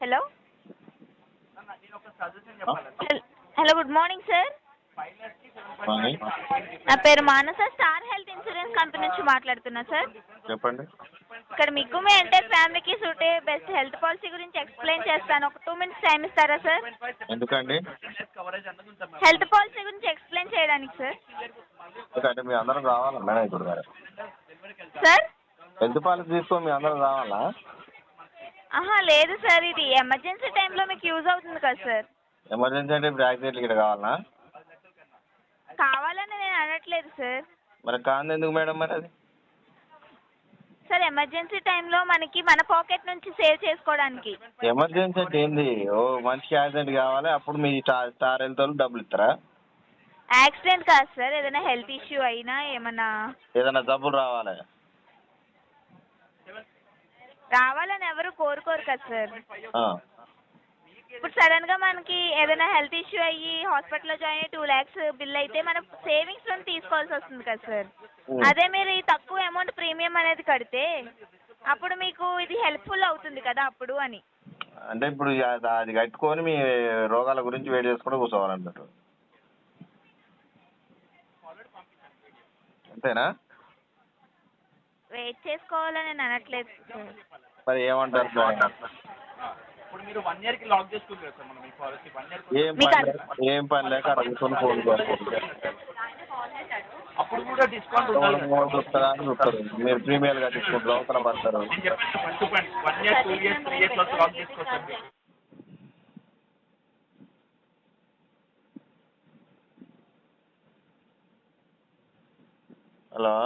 Hello hello good morning sir. నా పేరు మానస, star health insurance company నుంచి మాట్లాడుతున్నా సార్. చెప్పండి. ఇక్కడ మీకు మీ ఎంటైర్ ఫ్యామిలీకి సూటే బెస్ట్ హెల్త్ పాలసీ గురించి ఎక్స్ప్లెయిన్ చేస్తాను. ఒక 2 minutes టైం ఇస్తారా సార్? ఎందుకండి? హెల్త్ పాలసీ గురించి ఎక్స్ప్లెయిన్ చేయడానికి సార్. ఎందుకంటే మీ అందరం రావాలా మేడం ఇప్పుడు గారు? సార్ హెల్త్ పాలసీ తీసుకొని మీ అందరం రావాలా? లేదు సార్, ఇది ఎమర్జెన్సీ టైంలో మీకు యూజ్ అవుతుంది కదా సార్. ఎమర్జెన్సీ అంటే ఇప్పుడు యాక్సిడెంట్ ఇక్కడ కావాలనా? కావాలని నేను అనట్లేదు సార్. మరి కాదు ఎందుకు మేడం మరి అది? సార్ ఎమర్జెన్సీ టైంలో మనకి మన పాకెట్ నుంచి సేవ్ చేసుకోవడానికి. ఎమర్జెన్సీ అంటే ఏంది? ఓ మనిషికి యాక్సిడెంట్ కావాలి, అప్పుడు మీ స్టార్ హెల్త్ వాళ్ళు డబ్బులు ఇస్తారా? యాక్సిడెంట్ కాదు సార్, ఏదైనా హెల్త్ ఇష్యూ అయినా ఏదైనా జబ్బులు రావాలి రావాలని ఎవరు కోరుకోరు కదా సార్. ఇప్పుడు సడన్ గా మనకి ఏదైనా హెల్త్ ఇష్యూ అయ్యి హాస్పిటల్లో జాయిన్ అయ్యి 2 lakhs బిల్ అయితే మనం సేవింగ్స్ లో తీసుకోవాల్సి వస్తుంది కదా సార్. అదే మీరు ఈ తక్కువ అమౌంట్ ప్రీమియం అనేది కడితే అప్పుడు మీకు ఇది హెల్ప్ఫుల్ అవుతుంది కదా అప్పుడు అని. అంటే ఇప్పుడు అది కట్టుకొని మీ రోగాల గురించి వెయిట్ చేసుకుంటూ కూర్చోవాలన్నట్టు అంతేనా? వెయిట్ చేసుకోవాలని నేను అనట్లేదు సార్. మరి ఏమంటారు? ఏం పని లేక అడుగుతున్న ఫోన్ చూస్తారా అని చూస్తారు. మీరు ప్రీమియర్ గా తీసుకుంటారు, అవతల పడతారు. హలో.